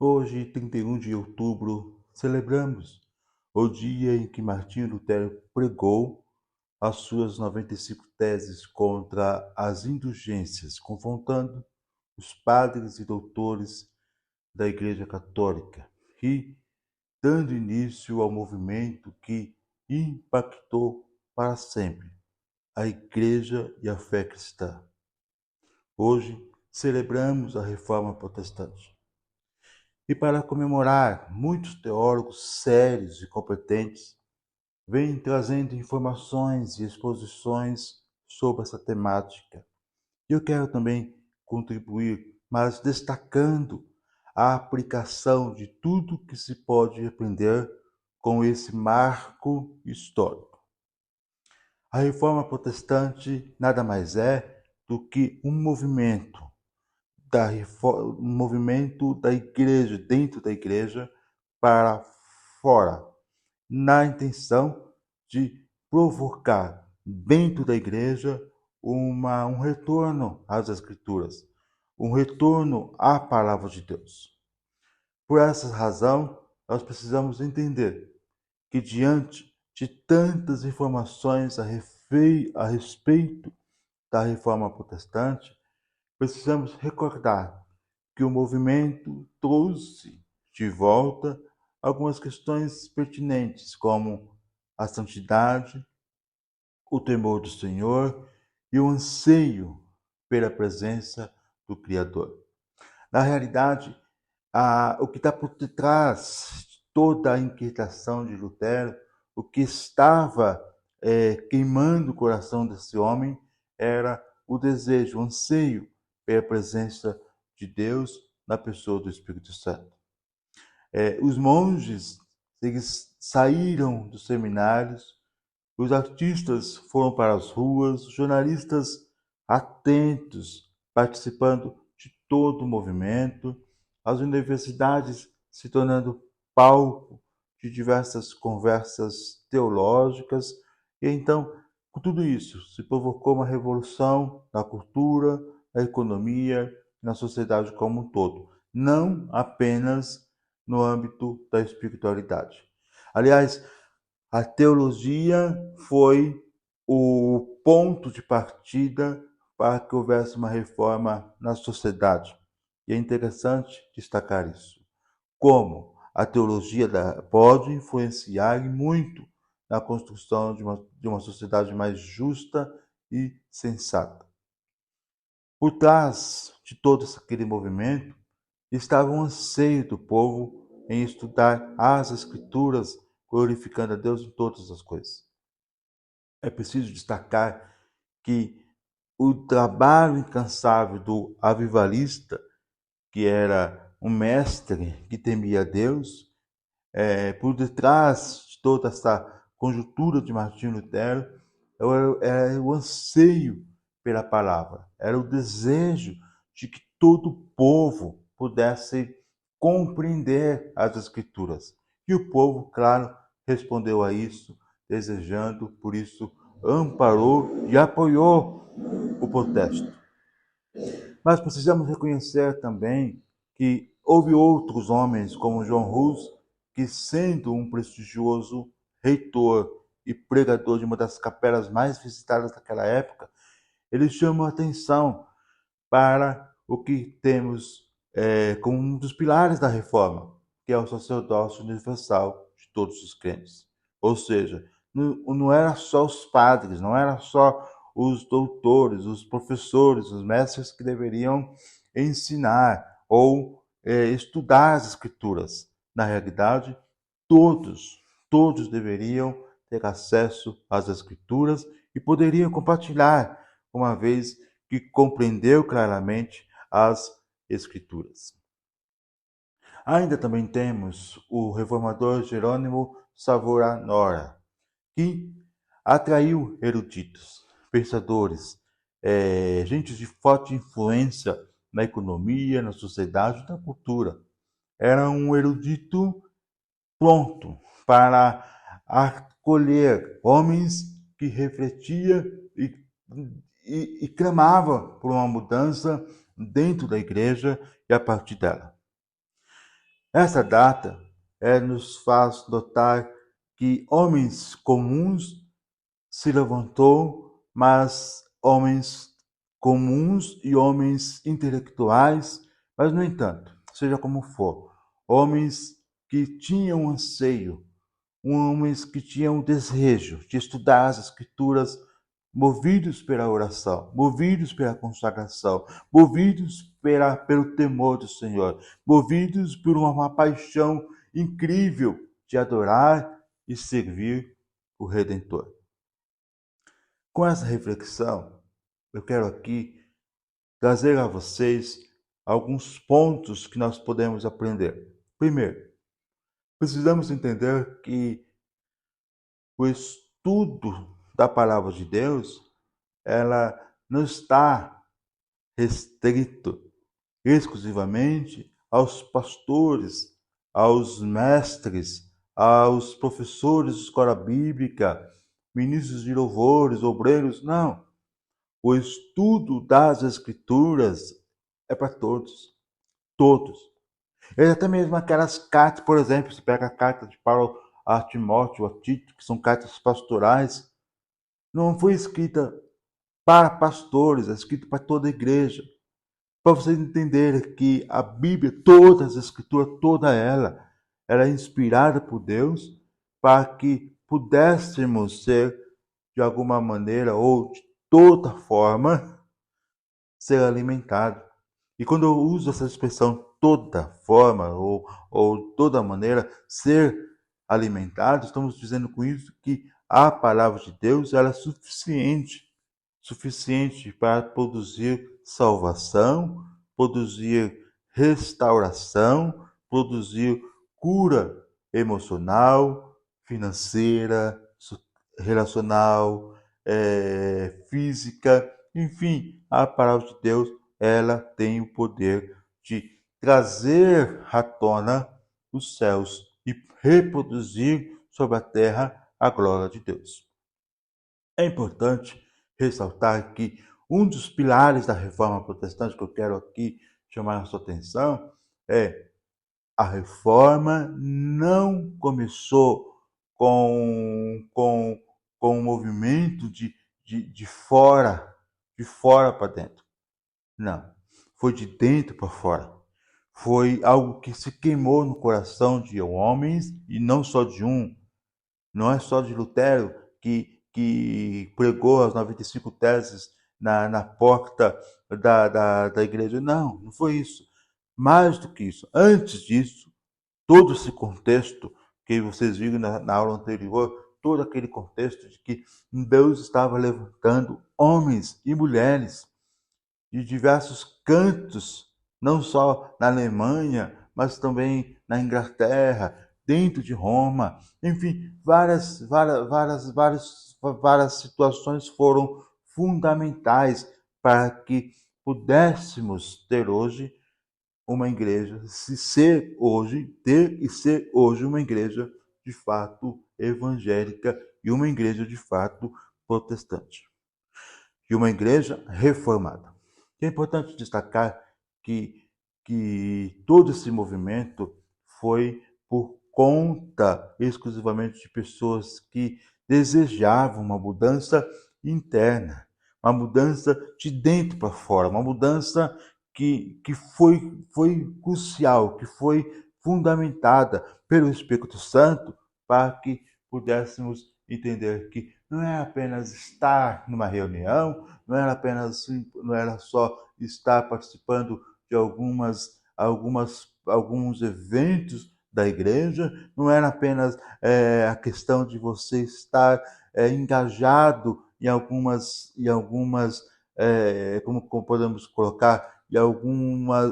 Hoje, 31 de outubro, celebramos o dia em que Martinho Lutero pregou as suas 95 teses contra as indulgências, confrontando os padres e doutores da Igreja Católica e dando início ao movimento que impactou para sempre a Igreja e a fé cristã. Hoje, celebramos a Reforma Protestante. E para comemorar, muitos teólogos sérios e competentes vêm trazendo informações e exposições sobre essa temática. E eu quero também contribuir, mas destacando a aplicação de tudo que se pode aprender com esse marco histórico. A Reforma Protestante nada mais é do que um movimento um movimento da igreja, dentro da igreja, para fora, na intenção de provocar dentro da igreja um retorno às Escrituras, um retorno à palavra de Deus. Por essa razão, nós precisamos entender que diante de tantas informações a respeito da Reforma Protestante, precisamos recordar que o movimento trouxe de volta algumas questões pertinentes, como a santidade, o temor do Senhor e o anseio pela presença do Criador. Na realidade, o que está por detrás de toda a inquietação de Lutero, o que estava queimando o coração desse homem, era o desejo, o anseio pela presença de Deus na pessoa do Espírito Santo. Os monges, eles saíram dos seminários, os artistas foram para as ruas, os jornalistas atentos, participando de todo o movimento, as universidades se tornando palco de diversas conversas teológicas, e então, com tudo isso, se provocou uma revolução na cultura, na economia, na sociedade como um todo, não apenas no âmbito da espiritualidade. Aliás, a teologia foi o ponto de partida para que houvesse uma reforma na sociedade. E é interessante destacar isso. Como a teologia pode influenciar muito na construção de uma sociedade mais justa e sensata. Por trás de todo aquele movimento estava um anseio do povo em estudar as Escrituras, glorificando a Deus em todas as coisas. É preciso destacar que o trabalho incansável do avivalista, que era um mestre que temia a Deus, por detrás de toda essa conjuntura de Martinho Lutero, era o anseio pela palavra, era o desejo de que todo o povo pudesse compreender as Escrituras. E o povo, claro, respondeu a isso, desejando, por isso amparou e apoiou o protesto. Mas precisamos reconhecer também que houve outros homens, como John Hus, que, sendo um prestigioso reitor e pregador de uma das capelas mais visitadas daquela época, ele chamou a atenção para o que temos como um dos pilares da reforma, que é o sacerdócio universal de todos os crentes. Ou seja, não era só os padres, não era só os doutores, os professores, os mestres que deveriam ensinar ou estudar as escrituras. Na realidade, todos deveriam ter acesso às escrituras e poderiam compartilhar, uma vez que compreendeu claramente as escrituras. Ainda também temos o reformador Jerônimo Savonarola, que atraiu eruditos, pensadores, gente de forte influência na economia, na sociedade e na cultura. Era um erudito pronto para acolher homens que refletia e clamava por uma mudança dentro da igreja e a partir dela. Essa data nos faz notar que homens comuns se levantou, mas homens comuns e homens intelectuais, mas no entanto, seja como for, homens que tinham anseio, homens que tinham desejo de estudar as escrituras, movidos pela oração, movidos pela consagração, movidos pelo temor do Senhor, movidos por uma paixão incrível de adorar e servir o Redentor. Com essa reflexão, eu quero aqui trazer a vocês alguns pontos que nós podemos aprender. Primeiro, precisamos entender que o estudo da palavra de Deus, ela não está restrito exclusivamente aos pastores, aos mestres, aos professores de escola bíblica, ministros de louvores, obreiros, não. O estudo das Escrituras é para todos. Todos. E até mesmo aquelas cartas, por exemplo, você pega a carta de Paulo a Timóteo, a Tito, que são cartas pastorais, não foi escrita para pastores, é escrita para toda a igreja. Para vocês entenderem que a Bíblia, toda as Escrituras, toda ela é inspirada por Deus para que pudéssemos ser, de alguma maneira ou de toda forma, ser alimentado. E quando eu uso essa expressão toda forma ou toda maneira, ser alimentado, estamos dizendo com isso que a palavra de Deus ela é suficiente para produzir salvação, produzir restauração, produzir cura emocional, financeira, relacional, física, enfim, a palavra de Deus, ela tem o poder de trazer à tona os céus e reproduzir sobre a terra a glória de Deus. É importante ressaltar que um dos pilares da reforma protestante que eu quero aqui chamar a sua atenção é a reforma não começou com um movimento de fora para dentro. Não. Foi de dentro para fora. Foi algo que se queimou no coração de homens, e não só de um. Não é só de Lutero que pregou as 95 teses na porta da igreja. Não, não foi isso. Mais do que isso. Antes disso, todo esse contexto que vocês viram na aula anterior, todo aquele contexto de que Deus estava levantando homens e mulheres de diversos cantos, não só na Alemanha, mas também na Inglaterra, dentro de Roma, enfim, várias situações foram fundamentais para que pudéssemos ter hoje uma igreja, ter e ser hoje uma igreja de fato evangélica e uma igreja de fato protestante. E uma igreja reformada. É importante destacar que todo esse movimento foi por conta exclusivamente de pessoas que desejavam uma mudança interna, uma mudança de dentro para fora, uma mudança que foi crucial, que foi fundamentada pelo Espírito Santo para que pudéssemos entender que não é apenas estar numa reunião, não era só estar participando de alguns eventos da igreja, não era apenas a questão de você estar engajado como podemos colocar,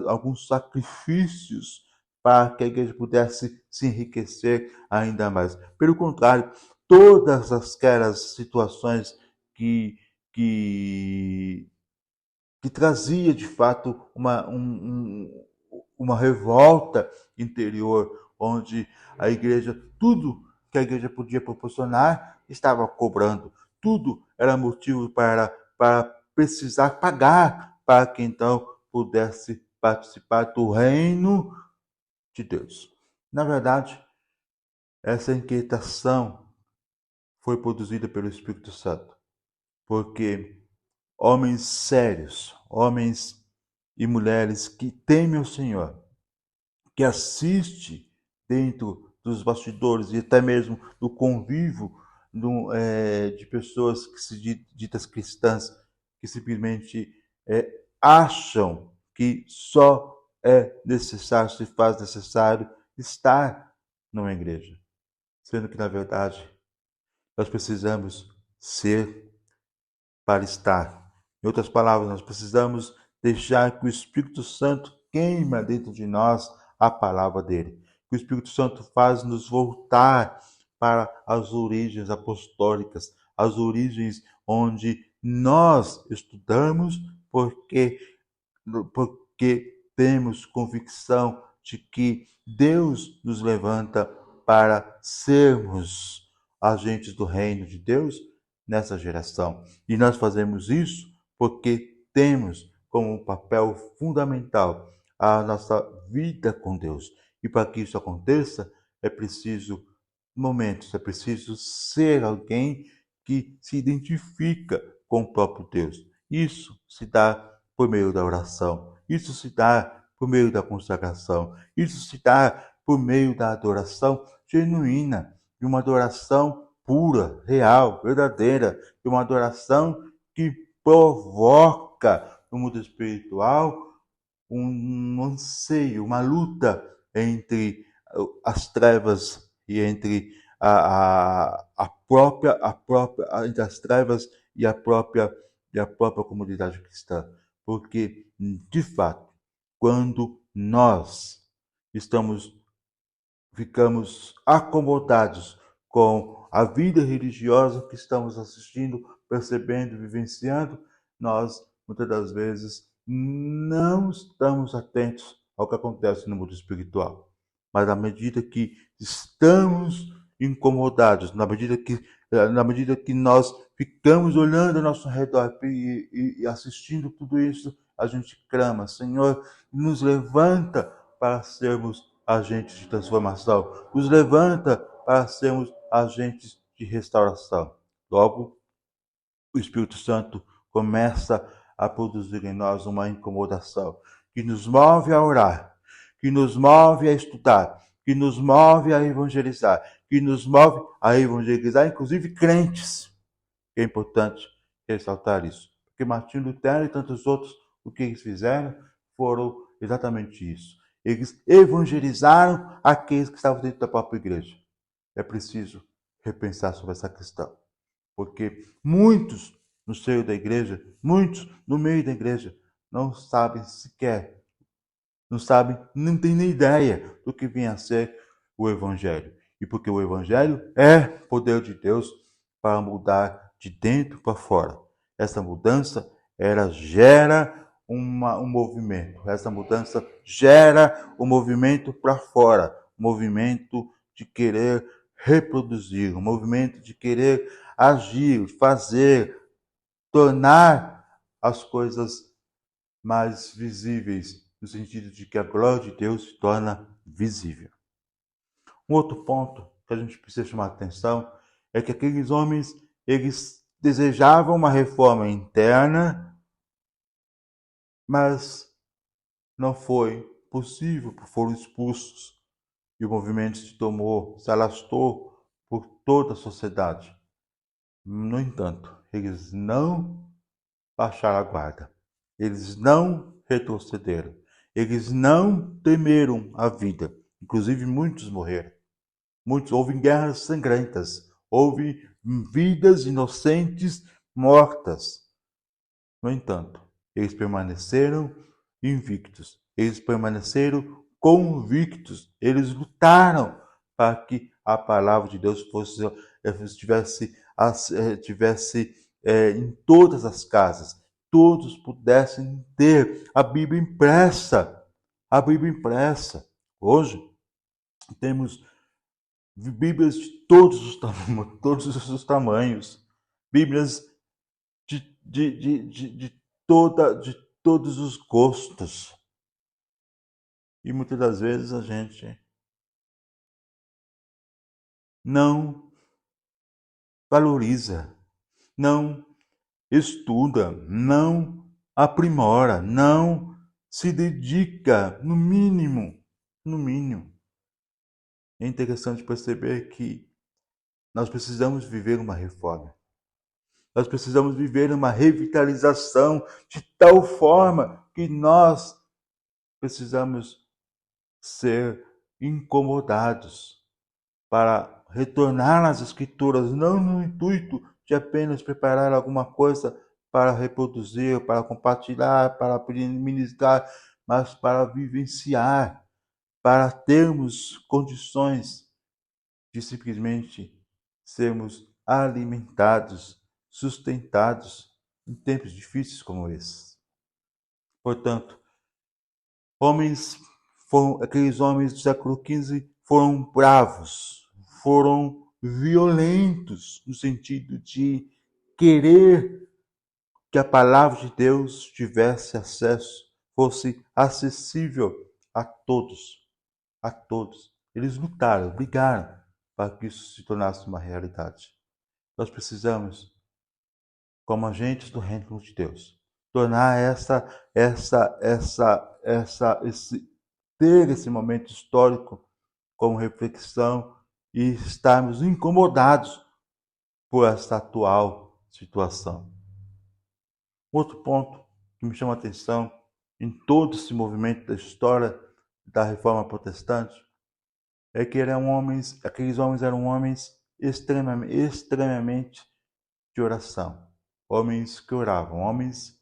alguns sacrifícios para que a igreja pudesse se enriquecer ainda mais. Pelo contrário, todas aquelas situações que, que trazia de fato uma revolta interior, onde a igreja, tudo que a igreja podia proporcionar, estava cobrando. Tudo era motivo para precisar pagar para que então pudesse participar do reino de Deus. Na verdade, essa inquietação foi produzida pelo Espírito Santo, porque homens sérios, homens e mulheres que temem o Senhor, que assiste dentro dos bastidores e até mesmo do convívio de pessoas que se ditas cristãs, que simplesmente acham que só é necessário, se faz necessário estar numa igreja, sendo que, na verdade, nós precisamos ser para estar. Em outras palavras, nós precisamos deixar que o Espírito Santo queima dentro de nós a palavra dele. Que o Espírito Santo faz nos voltar para as origens apostólicas, as origens onde nós estudamos porque temos convicção de que Deus nos levanta para sermos agentes do reino de Deus nessa geração. E nós fazemos isso porque temos como papel fundamental a nossa vida com Deus. E para que isso aconteça, é preciso momentos, é preciso ser alguém que se identifica com o próprio Deus. Isso se dá por meio da oração, isso se dá por meio da consagração, isso se dá por meio da adoração genuína, de uma adoração pura, real, verdadeira, de uma adoração que provoca no mundo espiritual um anseio, uma luta entre as trevas e entre entre as trevas e a própria comunidade cristã, porque de fato, quando nós ficamos acomodados com a vida religiosa que estamos assistindo, percebendo, vivenciando, nós muitas das vezes não estamos atentos ao que acontece no mundo espiritual. Mas à medida que estamos incomodados, na medida que nós ficamos olhando ao nosso redor e assistindo tudo isso, a gente clama: Senhor, nos levanta para sermos agentes de transformação, nos levanta para sermos agentes de restauração. Logo, o Espírito Santo começa a produzir em nós uma incomodação que nos move a orar, que nos move a estudar, que nos move a evangelizar, inclusive crentes. É importante ressaltar isso, porque Martinho Lutero e tantos outros, o que eles fizeram foram exatamente isso. Eles evangelizaram aqueles que estavam dentro da própria igreja. É preciso repensar sobre essa questão, porque muitos no seio da igreja, muitos no meio da igreja, não sabem sequer, não têm nem ideia do que vem a ser o Evangelho. E porque o Evangelho é poder de Deus para mudar de dentro para fora. Essa mudança, ela gera um movimento. Essa mudança gera um movimento para fora, um movimento de querer reproduzir, um movimento de querer agir, fazer, tornar as coisas mais visíveis, no sentido de que a glória de Deus se torna visível. Um outro ponto que a gente precisa chamar a atenção é que aqueles homens, eles desejavam uma reforma interna, mas não foi possível, foram expulsos. E o movimento se alastrou por toda a sociedade. No entanto, eles não baixaram a guarda. Eles não retrocederam. Eles não temeram a vida. Inclusive, muitos morreram. Houve guerras sangrentas. Houve vidas inocentes mortas. No entanto, eles permaneceram invictos. Eles permaneceram convictos. Eles lutaram para que a palavra de Deus tivesse em todas as casas. Todos pudessem ter a Bíblia impressa. A Bíblia impressa. Hoje, temos Bíblias de todos os tamanhos. Bíblias de todos os gostos. E muitas das vezes a gente não valoriza, não estuda, não aprimora, não se dedica, no mínimo. É interessante perceber que nós precisamos viver uma reforma. Nós precisamos viver uma revitalização de tal forma que nós precisamos ser incomodados para retornar às Escrituras, não no intuito de apenas preparar alguma coisa para reproduzir, para compartilhar, para ministrar, mas para vivenciar, para termos condições de simplesmente sermos alimentados, sustentados em tempos difíceis como esses. Portanto, aqueles homens do século XV foram bravos, foram violentos no sentido de querer que a palavra de Deus tivesse acesso, fosse acessível a todos, a todos. Eles lutaram, brigaram para que isso se tornasse uma realidade. Nós precisamos, como agentes do reino de Deus, tornar ter esse momento histórico como reflexão e estarmos incomodados por esta atual situação. Outro ponto que me chama a atenção em todo esse movimento da história da Reforma Protestante é que aqueles homens eram homens extremamente de oração, homens que oravam, homens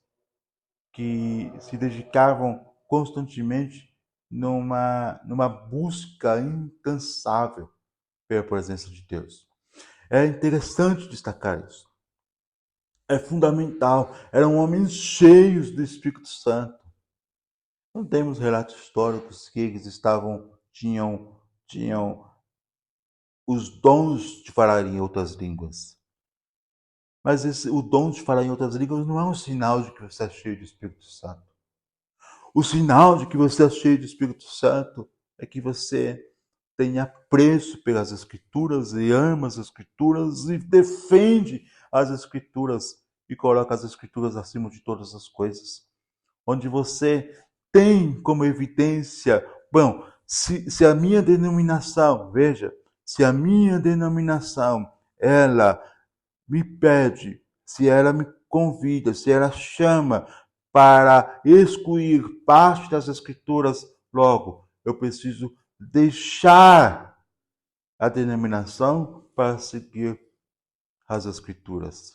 que se dedicavam constantemente numa busca incansável pela presença de Deus. É interessante destacar isso. É fundamental. Eram homens cheios do Espírito Santo. Não temos relatos históricos que eles tinham os dons de falar em outras línguas. Mas o dom de falar em outras línguas não é um sinal de que você é cheio do Espírito Santo. O sinal de que você é cheio do Espírito Santo é que você tem apreço pelas Escrituras e ama as Escrituras e defende as Escrituras e coloca as Escrituras acima de todas as coisas. Onde você tem como evidência, bom, se a minha denominação, veja, se a minha denominação, ela me pede, se ela me convida, se ela chama para excluir parte das Escrituras, logo, eu preciso deixar a denominação para seguir as Escrituras.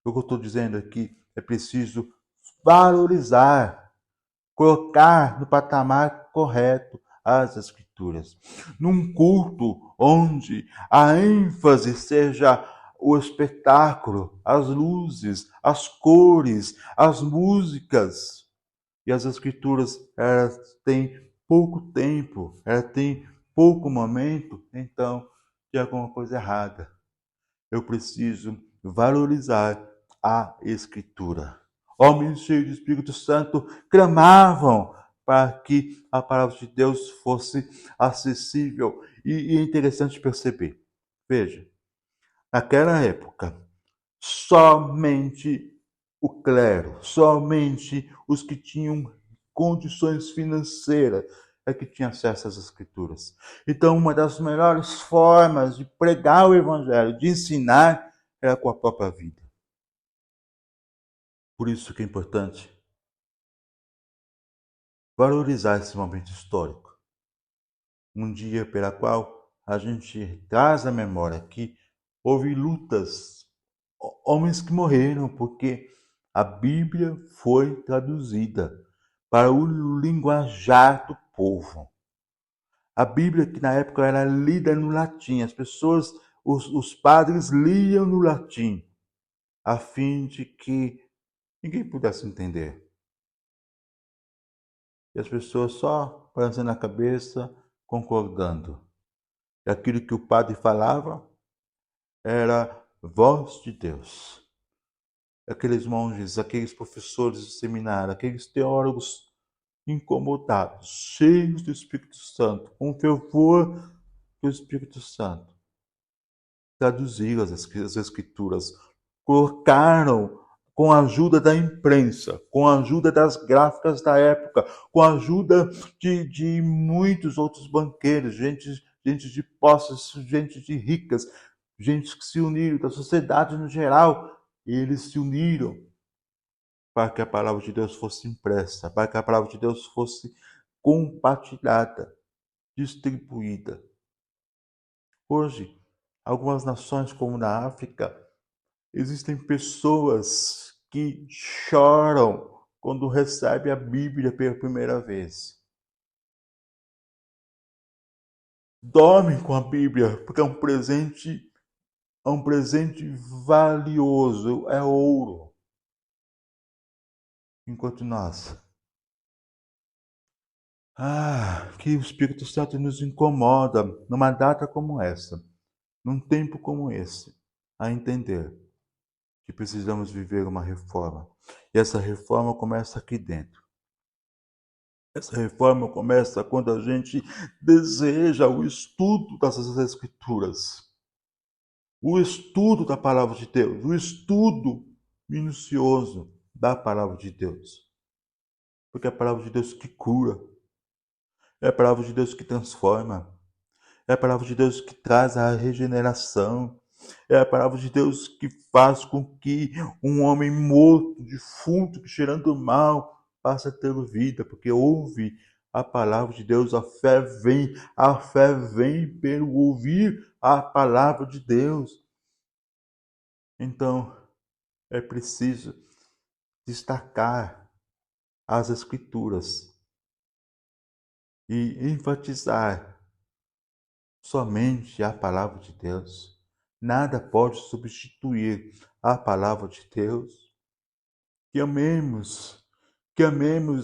O que eu estou dizendo aqui é preciso valorizar, colocar no patamar correto as Escrituras. Num culto onde a ênfase seja o espetáculo, as luzes, as cores, as músicas. E as Escrituras, elas têm pouco tempo, elas têm pouco momento, então tem alguma coisa errada. Eu preciso valorizar a Escritura. Homens cheios do Espírito Santo clamavam para que a palavra de Deus fosse acessível. E é interessante perceber. Veja, naquela época, somente o clero, somente os que tinham condições financeiras é que tinham acesso às Escrituras. Então, uma das melhores formas de pregar o Evangelho, de ensinar, era com a própria vida. Por isso que é importante valorizar esse momento histórico. Um dia pela qual a gente traz à memória que houve lutas, homens que morreram porque a Bíblia foi traduzida para o linguajar do povo. A Bíblia, que na época era lida no latim, as pessoas, os padres liam no latim, a fim de que ninguém pudesse entender. E as pessoas só balançando a cabeça, concordando. E aquilo que o padre falava era voz de Deus. Aqueles monges, aqueles professores de seminário, aqueles teólogos incomodados, cheios do Espírito Santo, com fervor do Espírito Santo, traduziram as Escrituras, colocaram com a ajuda da imprensa, com a ajuda das gráficas da época, com a ajuda de muitos outros banqueiros, gente de posses, gente de ricas, gente que se uniram, da sociedade no geral, e eles se uniram para que a palavra de Deus fosse impressa, para que a palavra de Deus fosse compartilhada, distribuída. Hoje, algumas nações, como na África, existem pessoas que choram quando recebem a Bíblia pela primeira vez. Dormem com a Bíblia, porque é um presente valioso, é ouro. Enquanto nós, que o Espírito Santo nos incomoda numa data como essa, num tempo como esse, a entender que precisamos viver uma reforma. E essa reforma começa aqui dentro. Essa reforma começa quando a gente deseja o estudo das Escrituras, o estudo da palavra de Deus, o estudo minucioso da palavra de Deus. Porque é a palavra de Deus que cura, é a palavra de Deus que transforma, é a palavra de Deus que traz a regeneração, é a palavra de Deus que faz com que um homem morto, defunto, cheirando mal, passe a ter vida, porque ouve a palavra de Deus, a fé vem pelo ouvir a palavra de Deus. Então, é preciso destacar as Escrituras e enfatizar somente a palavra de Deus. Nada pode substituir a palavra de Deus. Que amemos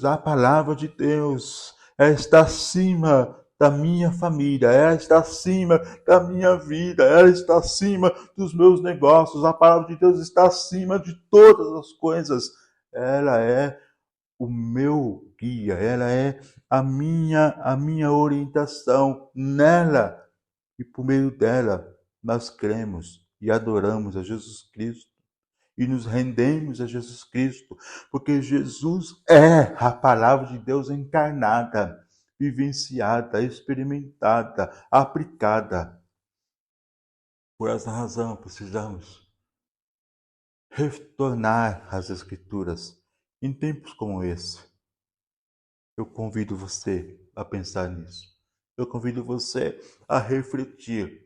a palavra de Deus. Ela está acima da minha família, ela está acima da minha vida, ela está acima dos meus negócios. A palavra de Deus está acima de todas as coisas. Ela é o meu guia, ela é a minha orientação. Nela e por meio dela nós cremos e adoramos a Jesus Cristo e nos rendemos a Jesus Cristo, porque Jesus é a palavra de Deus encarnada, vivenciada, experimentada, aplicada. Por essa razão precisamos retornar às Escrituras em tempos como esse. Eu convido você a pensar nisso. Eu convido você a refletir.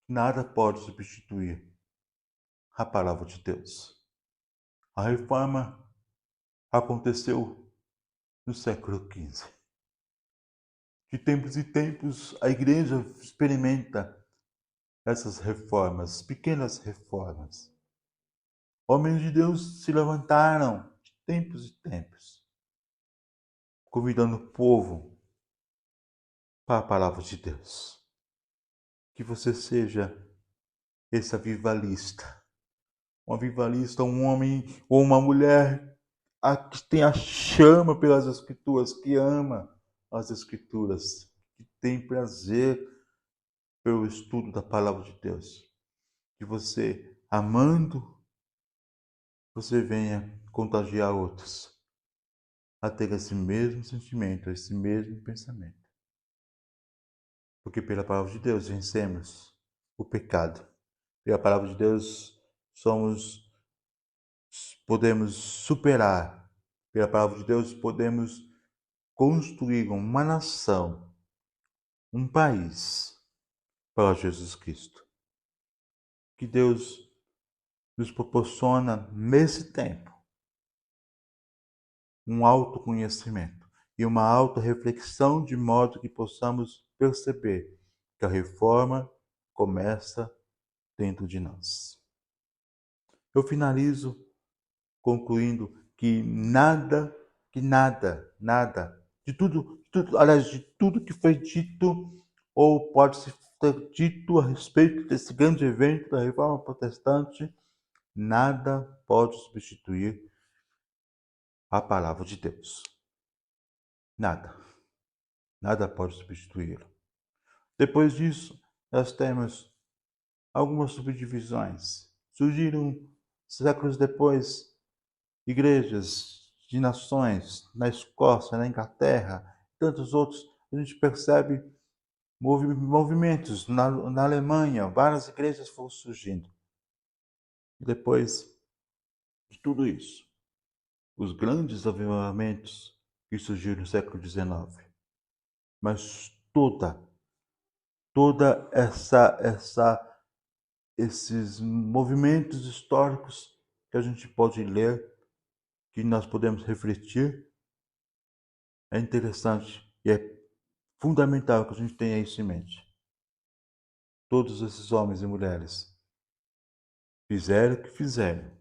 Nada pode substituir a palavra de Deus. A reforma aconteceu no século XV. De tempos em tempos, a igreja experimenta essas reformas, pequenas reformas. Homens de Deus se levantaram de tempos e tempos, convidando o povo para a palavra de Deus. Que você seja esse avivalista. Um avivalista, um homem ou uma mulher que tem a chama pelas Escrituras, que ama as Escrituras, que tem prazer pelo estudo da palavra de Deus. Que você, amando, você venha contagiar outros a ter esse mesmo sentimento, esse mesmo pensamento. Porque pela palavra de Deus vencemos o pecado. Pela palavra de Deus podemos superar. Pela palavra de Deus podemos construir uma nação, um país para Jesus Cristo. Que Deus nos proporciona nesse tempo um autoconhecimento e uma autorreflexão de modo que possamos perceber que a reforma começa dentro de nós. Eu finalizo concluindo que nada, aliás, de tudo que foi dito ou pode ser dito a respeito desse grande evento da Reforma Protestante, nada pode substituir a palavra de Deus. Nada pode substituí-lo. Depois disso, nós temos algumas subdivisões. Surgiram, séculos depois, igrejas de nações na Escócia, na Inglaterra, tantos outros. A gente percebe movimentos na Alemanha, várias igrejas foram surgindo. E depois de tudo isso, os grandes avivamentos que surgiram no século XIX. Mas toda esses movimentos históricos que a gente pode ler, que nós podemos refletir, é interessante e é fundamental que a gente tenha isso em mente. Todos esses homens e mulheres fizeram o que fizeram,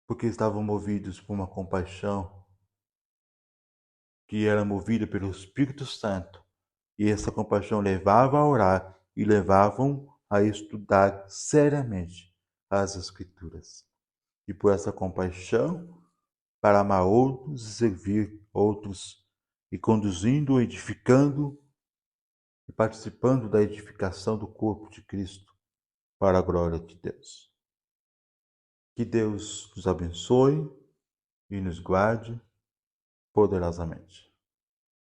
porque estavam movidos por uma compaixão que era movida pelo Espírito Santo, e essa compaixão levava a orar e levavam a estudar seriamente as Escrituras. E por essa compaixão, para amar outros e servir outros, e conduzindo, edificando e participando da edificação do corpo de Cristo para a glória de Deus. Que Deus nos abençoe e nos guarde poderosamente.